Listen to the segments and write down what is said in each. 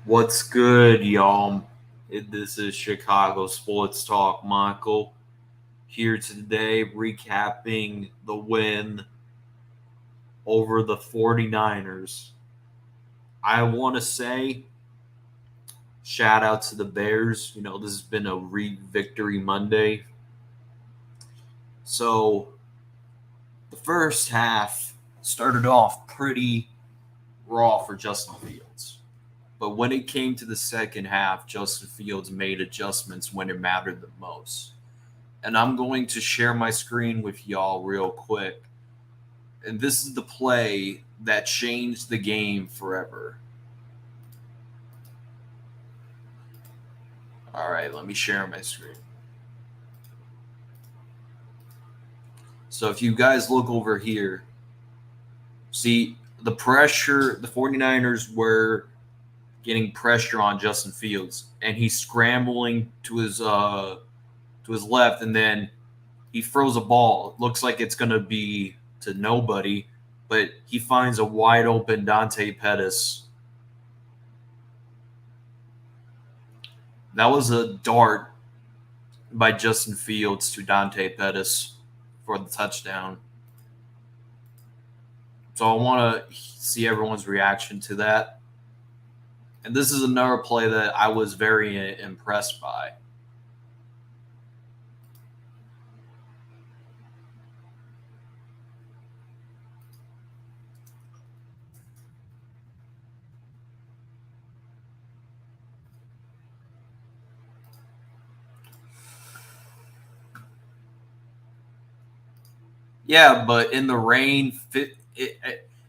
What's good, y'all? This is Chicago Sports Talk. Michael here today, recapping the win over the 49ers. I want to say shout out to the Bears. This has been a victory Monday. So the first half started off pretty raw for Justin Fields. But when it came to the second half, Justin Fields made adjustments when it mattered the most. And I'm going to share my screen with y'all real quick. And this is the play that changed the game forever. All right, let me share my screen. So if you guys look over here, see the pressure, the 49ers were getting pressure on Justin Fields, and he's scrambling to his left, and then he throws a ball. It looks like it's gonna be to nobody, but he finds a wide open Dante Pettis. That was a dart by Justin Fields to Dante Pettis for the touchdown. So I want to see everyone's reaction to that. And this is another play that I was very impressed by. Yeah, but in the rain,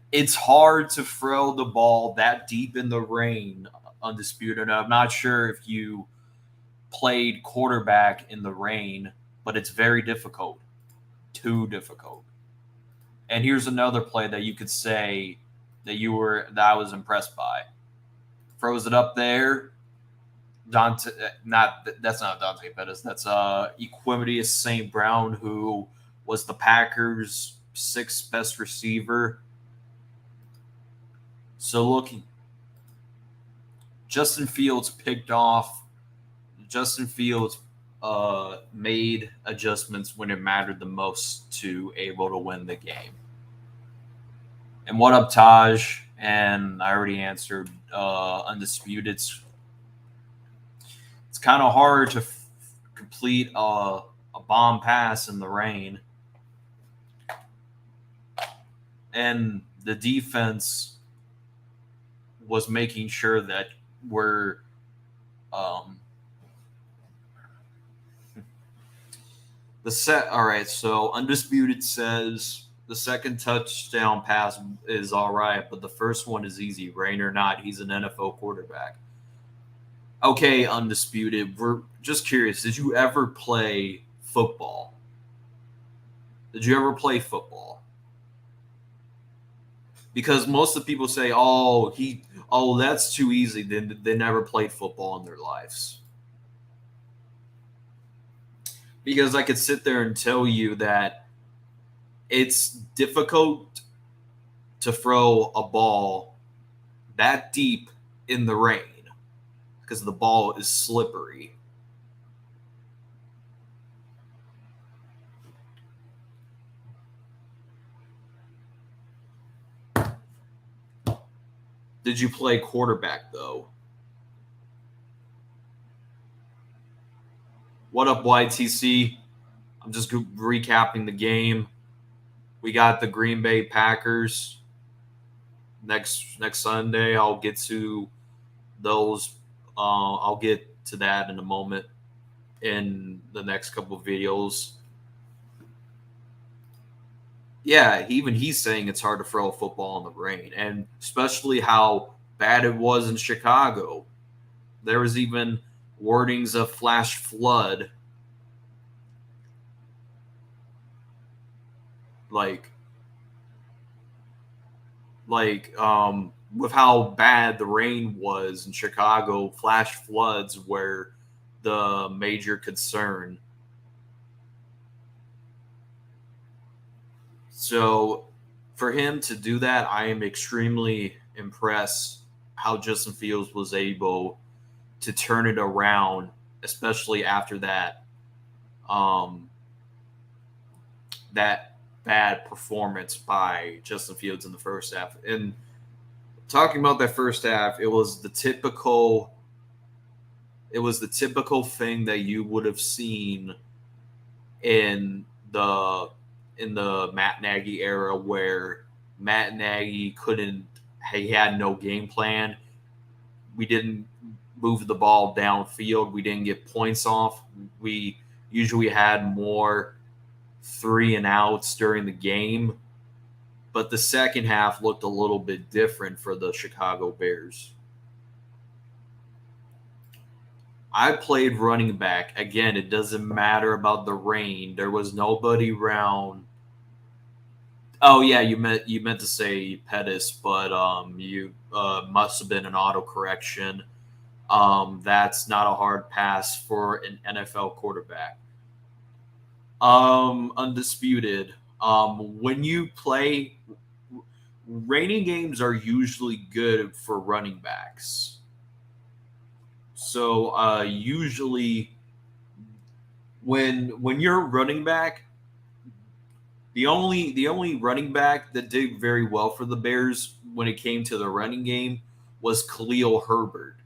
it's hard to throw the ball that deep in the rain, undisputed. I'm not sure if you played quarterback in the rain, but it's very difficult. Too difficult. And here's another play that you could say that I was impressed by. Throws it up there. Dante, not that's not Dante Pettis. That's Equimidius St. Brown, who was the Packers' sixth best receiver. So looking, Justin Fields picked off. Justin Fields made adjustments when it mattered the most to able to win the game. And what up, Taj? And I already answered undisputed. It's kind of hard to complete a bomb pass in the rain. And the defense was making sure that we're the set. All right, so undisputed says the second touchdown pass is all right, but the first one is easy. Rain or not, he's an NFL quarterback. Okay, undisputed. We're just curious. Did you ever play football? Did you ever play football? Because most of the people say, "Oh, that's too easy." Then they never played football in their lives. Because I could sit there and tell you that it's difficult to throw a ball that deep in the rain because the ball is slippery. Did you play quarterback though? What up, YTC? I'm just recapping the game. We got the Green Bay Packers next Sunday. I'll get to those. I'll get to that in a moment in the next couple of videos. Yeah, even he's saying it's hard to throw a football in the rain, and especially how bad it was in Chicago. There was even warnings of flash flood. Like with how bad the rain was in Chicago, flash floods were the major concern. So for him to do that, I am extremely impressed how Justin Fields was able to turn it around, especially after um, that bad performance by Justin Fields in the first half. And talking about that first half, it was the typical thing that you would have seen in the Matt Nagy era, where Matt Nagy couldn't he had no game plan. We didn't move the ball downfield. We didn't get points off. We usually had more 3-and-outs during the game, but the second half looked a little bit different for the Chicago Bears. I played running back. Again, it doesn't matter about the rain. There was nobody around. Oh yeah, you meant to say Pettis, but you must have been an autocorrection. That's not a hard pass for an NFL quarterback. Undisputed. When you play, raining games are usually good for running backs. So usually when you're a running back, the only running back that did very well for the Bears when it came to the running game was Khalil Herbert.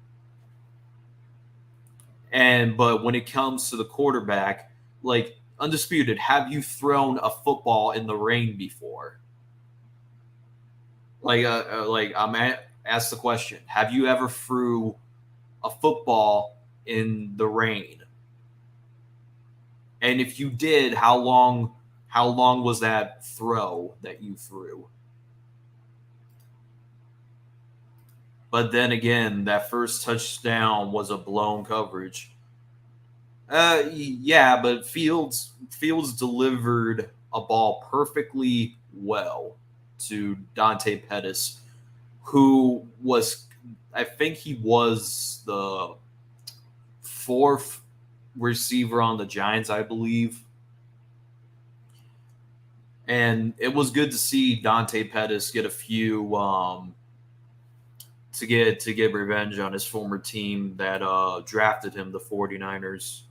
And but when it comes to the quarterback, like undisputed, have you thrown a football in the rain before? Like ask the question: have you ever threw a football in the rain? And if you did, how long was that throw that you threw? But then again, that first touchdown was a blown coverage. Yeah, but Fields delivered a ball perfectly well to Dante Pettis, who was, I think he was the fourth receiver on the Giants, I believe. And it was good to see Dante Pettis get a few to get revenge on his former team that drafted him, the 49ers.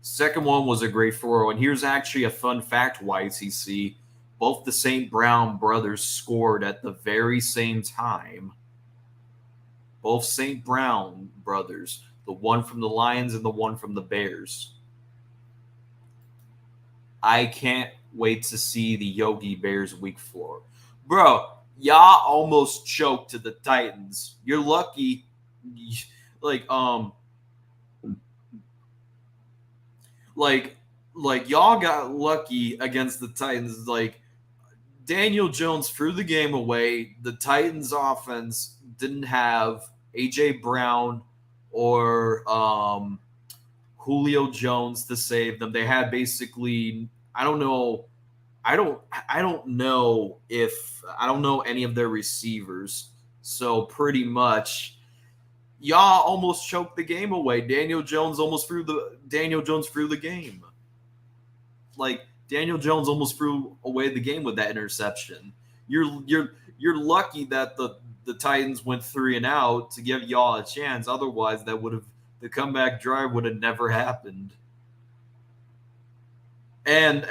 Second one was a great throw, and here's actually a fun fact, YTC. Both the St. Brown brothers scored at the very same time. Both St. Brown brothers, the one from the Lions and the one from the Bears. I can't wait to see the Yogi Bears week 4. Bro, y'all almost choked to the Titans. You're lucky. Like, like, like y'all got lucky against the Titans. Like, Daniel Jones threw the game away. The Titans offense didn't have AJ Brown or Julio Jones to save them. They had basically, I don't know, I don't know any of their receivers. So pretty much y'all almost choked the game away. Daniel Jones threw the game. Like, Daniel Jones almost threw away the game with that interception. You're lucky that the Titans went 3-and-out to give y'all a chance. Otherwise, the comeback drive would have never happened. And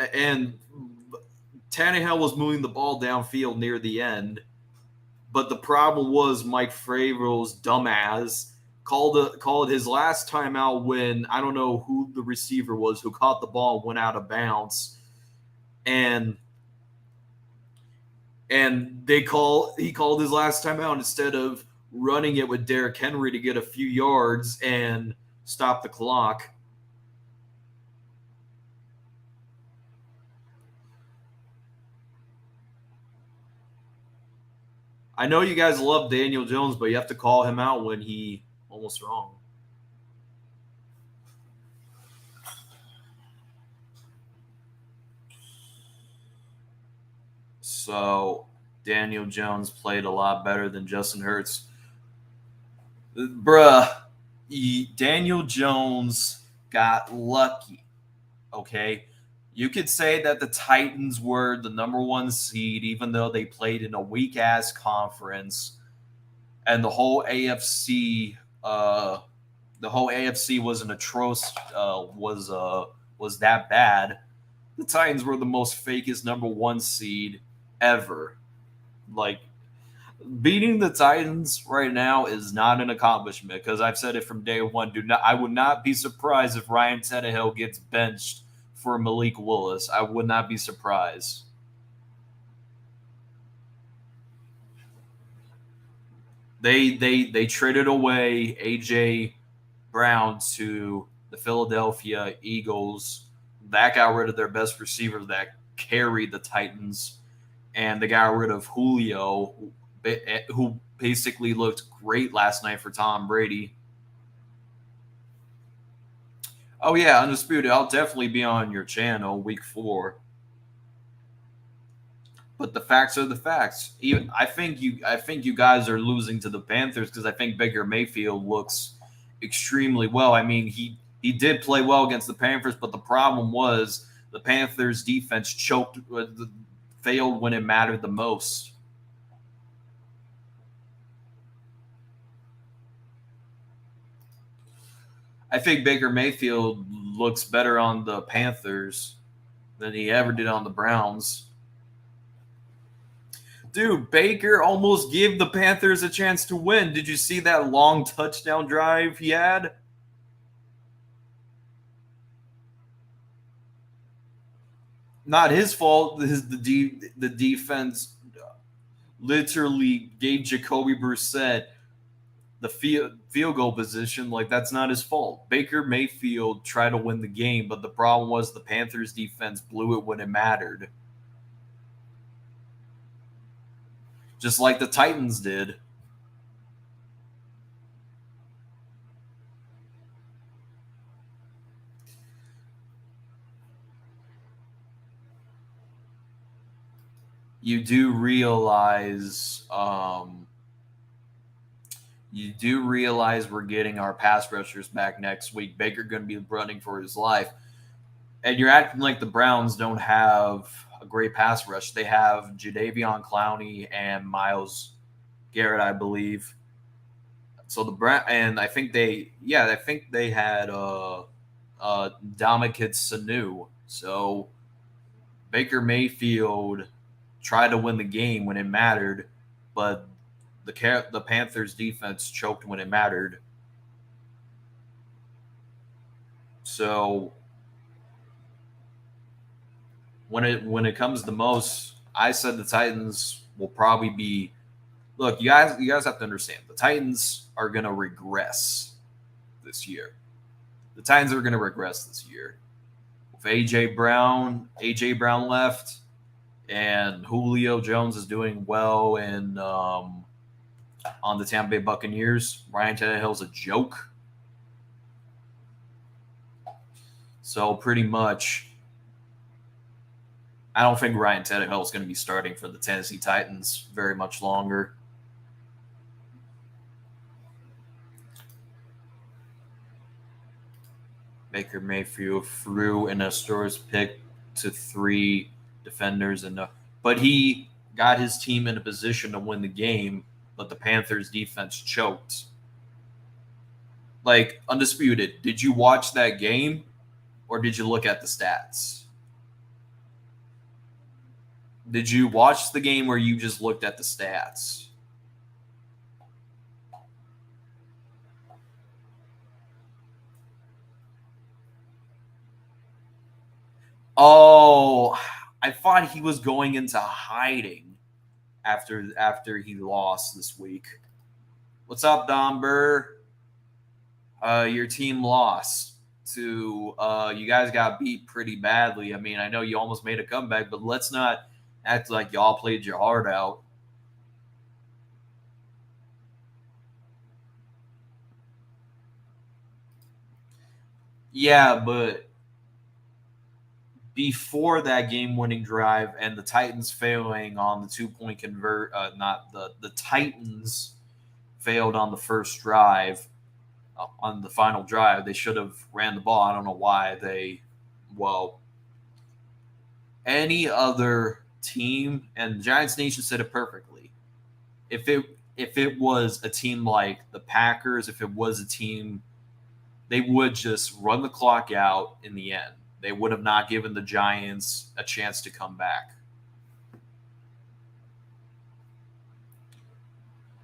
Tannehill was moving the ball downfield near the end, but the problem was Mike Vrabel's dumbass called his last timeout when I don't know who the receiver was who caught the ball and went out of bounds, and he called his last timeout instead of running it with Derrick Henry to get a few yards and stop the clock. I know you guys love Daniel Jones, but you have to call him out when he almost wrong. So Daniel Jones played a lot better than Justin Hurts. Bruh, Daniel Jones got lucky. Okay. You could say that the Titans were the number one seed, even though they played in a weak ass conference. and the whole AFC was an atrocious was that bad. The Titans were the most fakest number one seed ever. Like, beating the Titans right now is not an accomplishment because I've said it from day one. I would not be surprised if Ryan Tannehill gets benched for Malik Willis. I would not be surprised. They traded away AJ Brown to the Philadelphia Eagles. That got rid of their best receiver that carried the Titans, and they got rid of Julio, who basically looked great last night for Tom Brady. Oh yeah, Undisputed. I'll definitely be on your channel week 4. But the facts are the facts. I think you guys are losing to the Panthers because I think Baker Mayfield looks extremely well. I mean, he did play well against the Panthers, but the problem was the Panthers defense failed when it mattered the most. I think Baker Mayfield looks better on the Panthers than he ever did on the Browns. Dude, Baker almost gave the Panthers a chance to win. Did you see that long touchdown drive he had? Not his fault. The defense literally gave Jacoby Brissett the field goal position. Like, that's not his fault. Baker Mayfield tried to win the game, but the problem was the Panthers defense blew it when it mattered. Just like the Titans did. You do realize we're getting our pass rushers back next week. Baker going to be running for his life. And you're acting like the Browns don't have a great pass rush. They have Jadeveon Clowney and Myles Garrett, I believe. So the Brown and I think they had Dominic Sanu. So Baker Mayfield tried to win the game when it mattered, but the Panthers defense choked when it mattered. So when it comes to most, I said the Titans will probably be. Look, you guys have to understand the Titans are going to regress this year. The Titans are going to regress this year. With AJ Brown left, and Julio Jones is doing well in on the Tampa Bay Buccaneers. Ryan Tannehill's a joke. So pretty much, I don't think Ryan Tannehill is going to be starting for the Tennessee Titans very much longer. Baker Mayfield threw in a store's pick to 3 defenders, but he got his team in a position to win the game, but the Panthers defense choked. Like, Undisputed, did you watch that game or did you look at the stats? Did you watch the game where you just looked at the stats? Oh, I thought he was going into hiding after he lost this week. What's up, Don Burr? Your team lost to you guys got beat pretty badly. I mean, I know you almost made a comeback, but let's not act like y'all played your heart out. Yeah, but before that game-winning drive and the Titans failing on the 2-point convert, not the Titans failed on the first drive. On the final drive, they should have ran the ball. I don't know why they. Well, any other team, and Giants Nation said it perfectly. if it was a team like the Packers, if it was a team, they would just run the clock out in the end. They would have not given the Giants a chance to come back.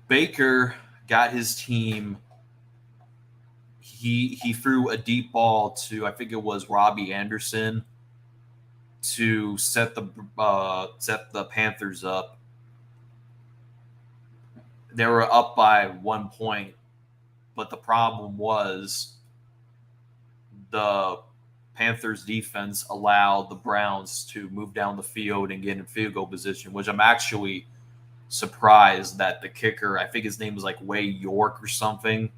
Baker got his team. He threw a deep ball to, I think it was Robbie Anderson, to set the Panthers up. They were up by 1 point, but the problem was the Panthers defense allowed the Browns to move down the field and get in field goal position, which I'm actually surprised that the kicker, I think his name was like Way York or something.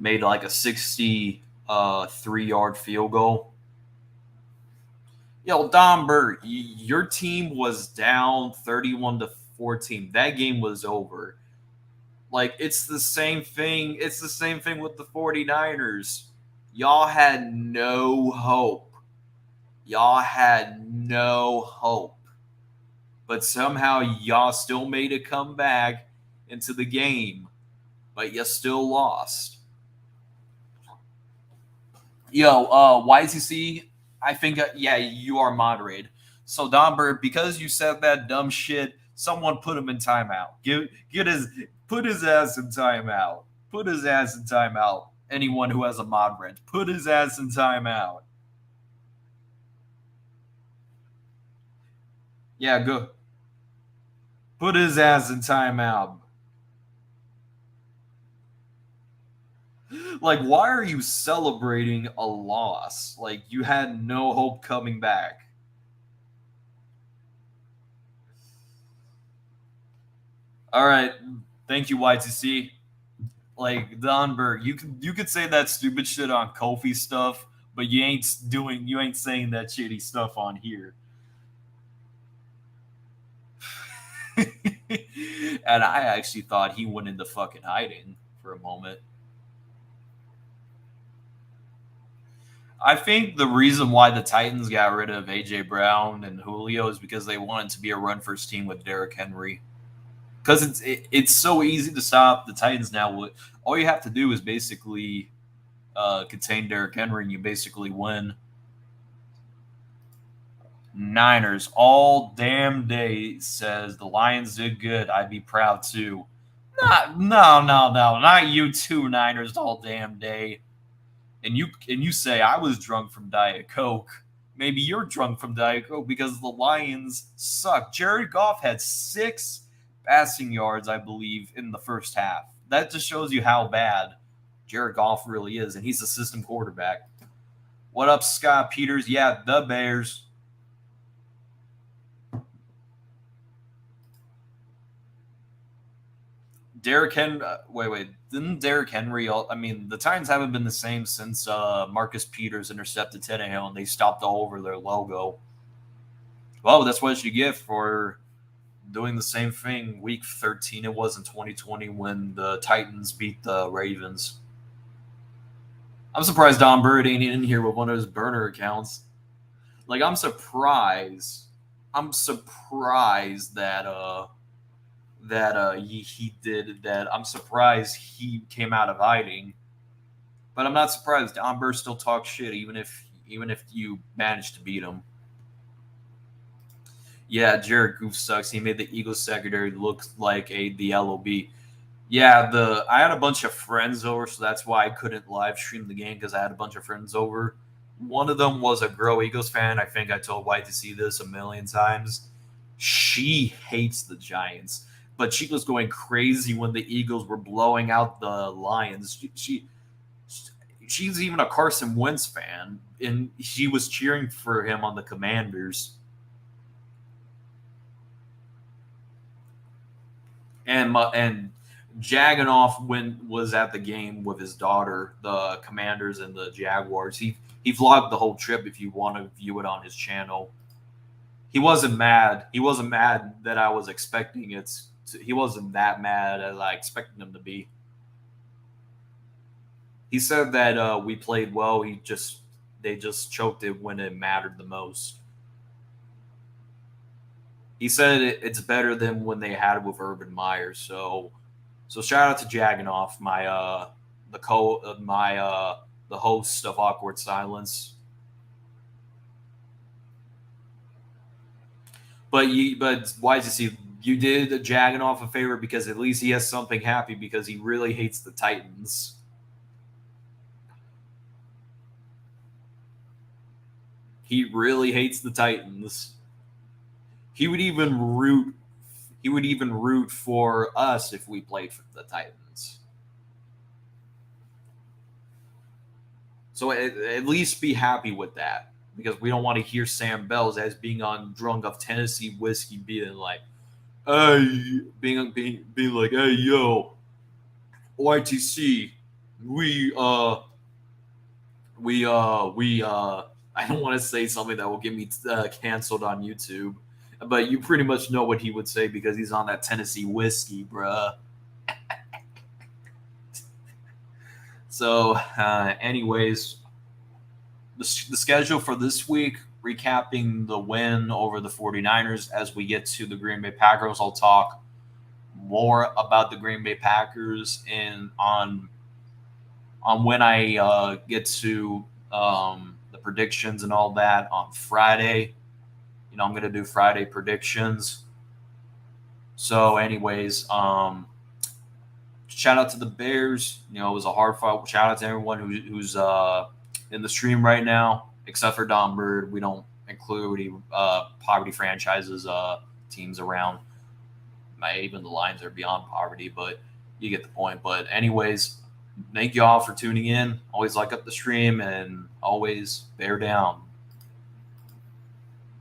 Made like a 63-yard field goal. Yo, Don Bird, your team was down 31-14. That game was over. Like, it's the same thing. It's the same thing with the 49ers. Y'all had no hope. But somehow y'all still made a comeback into the game, but you still lost. Yo, YTC, I think, yeah, you are moderated. So, Don Bird, because you said that dumb shit, someone put him in timeout. Put his ass in timeout. Put his ass in timeout. Anyone who has a mod rent, put his ass in timeout. Yeah, go. Put his ass in timeout. Like, why are you celebrating a loss? Like, you had no hope coming back. All right. Thank you, YTC. Like, Don Berg, you could say that stupid shit on Kofi stuff, but you ain't saying that shitty stuff on here. And I actually thought he went into fucking hiding for a moment. I think the reason why the Titans got rid of AJ Brown and Julio is because they wanted to be a run first team with Derrick Henry. Because it's so easy to stop the Titans now. All you have to do is basically contain Derrick Henry, and you basically win. Niners all damn day says the Lions did good. I'd be proud too. No, not you two Niners all damn day. And you say I was drunk from Diet Coke. Maybe you're drunk from Diet Coke because the Lions suck. Jared Goff had 6 passing yards, I believe, in the first half. That just shows you how bad Jared Goff really is, and he's a system quarterback. What up, Scott Peters? Yeah, the Bears. Derrick Henry. Wait. Didn't Derrick Henry? I mean, the Titans haven't been the same since Marcus Peters intercepted Tannehill and they stopped all over their logo. Well, that's what you get for doing the same thing. Week 13, it was in 2020 when the Titans beat the Ravens. I'm surprised Don Bird ain't in here with one of his burner accounts. Like, I'm surprised. I'm surprised that he did that. I'm surprised he came out of hiding, but I'm not surprised. Don Burr still talks shit, even if you managed to beat him. Yeah, Jared Goof sucks. He made the Eagles secondary look like the LOB. Yeah, I had a bunch of friends over, so that's why I couldn't live stream the game because I had a bunch of friends over. One of them was a Grow Eagles fan. I think I told White to see this a million times. She hates the Giants, but she was going crazy when the Eagles were blowing out the Lions. She's even a Carson Wentz fan, and she was cheering for him on the Commanders. And Jaganoff was at the game with his daughter, the Commanders and the Jaguars. He vlogged the whole trip. If you want to view it on his channel, he wasn't mad. He wasn't mad that I was expecting it. He wasn't that mad as I expected him to be. He said that we played well. They just choked it when it mattered the most. He said it's better than when they had it with Urban Meyer. So shout out to Jaganoff, my the co my the host of Awkward Silence. But why does he? You did Jaganoff a favor because at least he has something happy because he really hates the Titans. He really hates the Titans. He would even root. He would even root for us if we played for the Titans. So at least be happy with that because we don't want to hear Sam Bells as being on drunk of Tennessee whiskey, being like, "Hey," being like, "Hey, yo, YTC, we I don't want to say something that will get me canceled on YouTube, but you pretty much know what he would say because he's on that Tennessee whiskey, bruh." So, anyways, the schedule for this week, recapping the win over the 49ers. As we get to the Green Bay Packers, I'll talk more about the Green Bay Packers and on when I get to the predictions and all that on Friday. I'm going to do Friday predictions. So, anyways, shout out to the Bears. It was a hard fight. Shout out to everyone who's in the stream right now, except for Don Bird. We don't include any poverty franchises teams around. Even the Lions are beyond poverty, but you get the point. But anyways, thank you all for tuning in. Always like up the stream and always bear down.